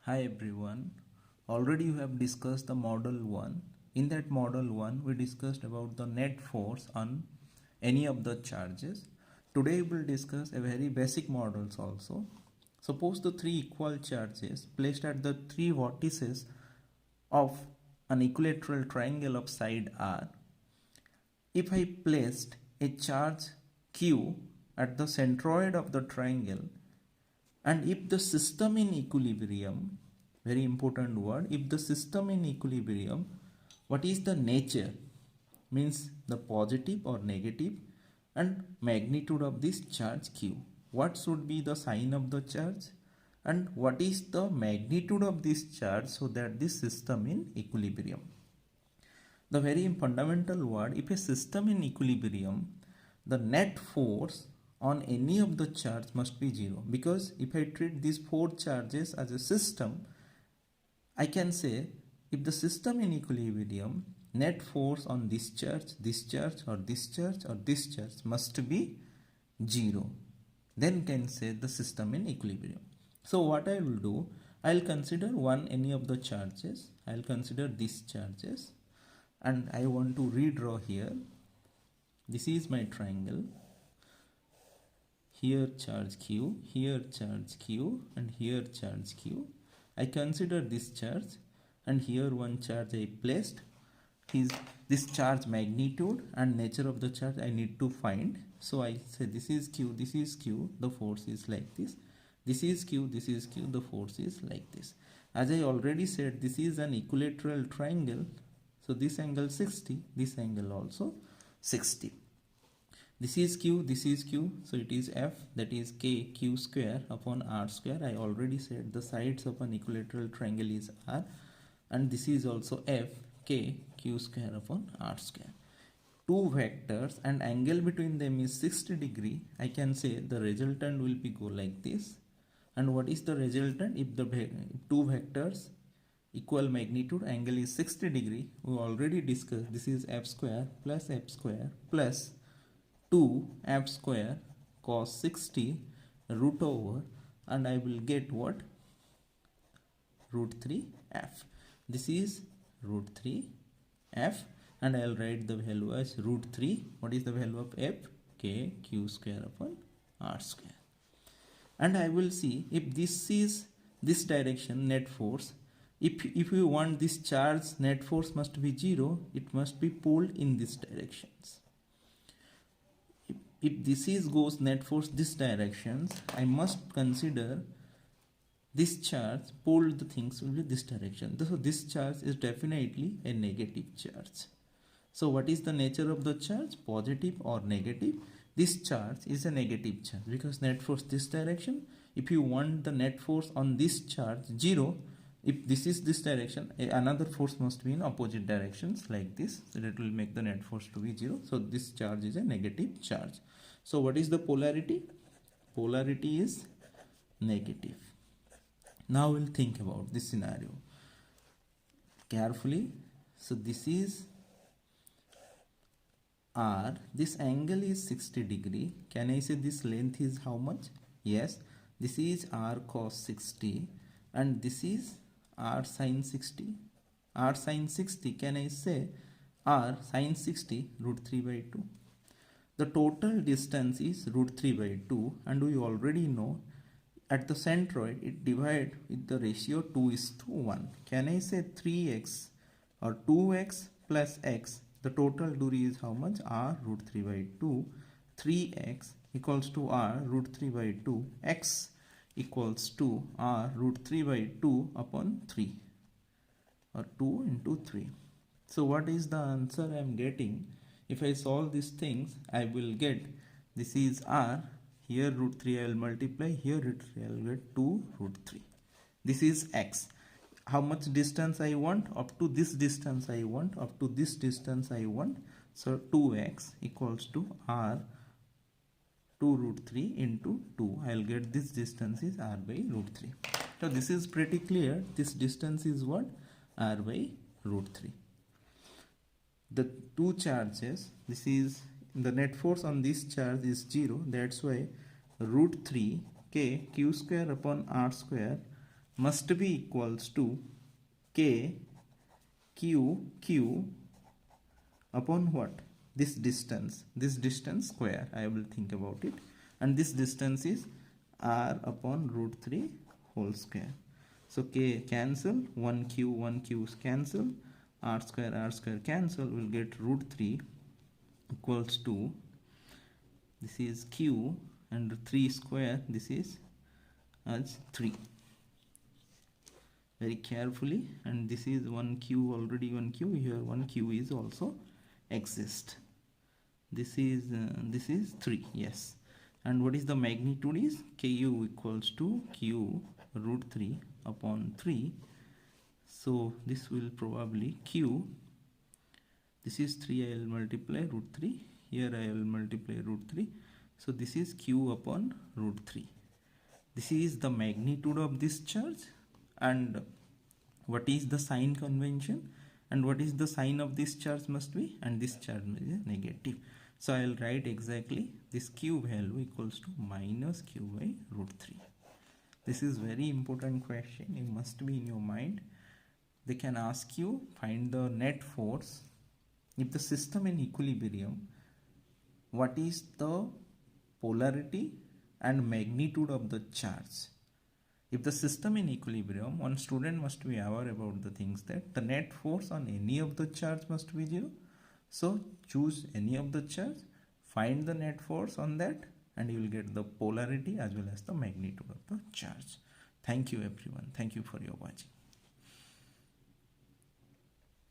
Hi everyone. Already you have discussed the model 1. In that model 1 we discussed about the net force on any of the charges. Today we will discuss a very basic models also. Suppose the three equal charges placed at the three vertices of an equilateral triangle of side R. If I placed a charge Q at the centroid of the triangle, and if the system in equilibrium, very important word, if the system in equilibrium, what is the nature? Means the positive or negative and magnitude of this charge Q. What should be the sign of the charge? And what is the magnitude of this charge so that this system in equilibrium? The very fundamental word, if a system in equilibrium, the net force on any of the charge must be 0, because if I treat these four charges as a system, I can say if the system in equilibrium, net force on this charge or this charge or this charge must be 0, then can say the system in equilibrium. So what I will do, I will consider any of the charges. I will consider these charges and I want to redraw here. This is my triangle. Here charge Q, here charge Q, and here charge Q. I consider this charge, and here one charge I placed. This charge magnitude and nature of the charge I need to find. So I say this is Q, the force is like this. This is Q, the force is like this. As I already said, this is an equilateral triangle. So this angle 60, this angle also 60. This is Q, so it is F, that is K Q square upon R square. I already said the sides of an equilateral triangle is R, and this is also F, K Q square upon R square. Two vectors and angle between them is 60 degree. I can say the resultant will be go like this. And what is the resultant? If the two vectors equal magnitude, angle is 60 degree, we already discussed this is F square plus 2 F square cos 60 root over, and I will get what? Root 3 F. This is root 3 F, and I will write the value as root 3. What is the value of F? K Q square upon R square. And I will see if this is this direction net force. If you want this charge net force must be 0, it must be pulled in this directions. If this is goes net force this directions, I must consider this charge pulled the things will be this direction. So this charge is definitely a negative charge. So what is the nature of the charge? Positive or negative? This charge is a negative charge because net force this direction. If you want the net force on this charge 0, if this is this direction, another force must be in opposite directions like this. So that will make the net force to be 0. So this charge is a negative charge. So what is the polarity? Polarity is negative. Now we'll think about this scenario carefully. So this is R. This angle is 60 degree. Can I say this length is how much? Yes. This is R cos 60 and this is R sin 60. R sin 60, can I say R sin 60 root 3 by 2. The total distance is root 3 by 2, and we already know at the centroid it divides with the ratio 2 is to 1. Can I say 3x or 2x plus x? The total duty is how much? R root 3 by 2. 3x equals to R root 3 by 2. X equals to R root 3 by 2 upon 3, or 2 into 3. So what is the answer I am getting? If I solve these things, I will get this is R. Here root 3 I will multiply. Here root 3 I will get 2 root 3. This is x. How much distance I want? Up to this distance I want. Up to this distance I want. So 2x equals to R 2 root 3 into 2. I will get this distance is R by root 3. So this is pretty clear. This distance is what? R by root 3. The two charges, this is the net force on this charge is 0. That's why root 3 K Q square upon R square must be equals to K Q upon what? This distance square, I will think about it, and this distance is R upon root 3 whole square. So K cancel, 1Q cancel, R square cancel, will get root 3 equals to, this is Q and 3 square, this is as 3. Very carefully, and this is 1Q, already 1Q, here 1Q is also exist. This is 3, yes. And what is the magnitude is Ku equals to Q root 3 upon 3. So this will probably Q, this is 3, I will multiply root 3, here I will multiply root 3. So this is Q upon root 3. This is the magnitude of this charge, and what is the sign convention, and what is the sign of this charge must be, and this charge is negative. So I will write exactly this Q value equals to minus Q by root 3. This is very important question, it must be in your mind. They can ask you, find the net force if the system in equilibrium, what is the polarity and magnitude of the charge. If the system in equilibrium, one student must be aware about the things that the net force on any of the charge must be 0. So choose any of the charge, find the net force on that, and you will get the polarity as well as the magnitude of the charge. Thank you everyone. Thank you for your watching.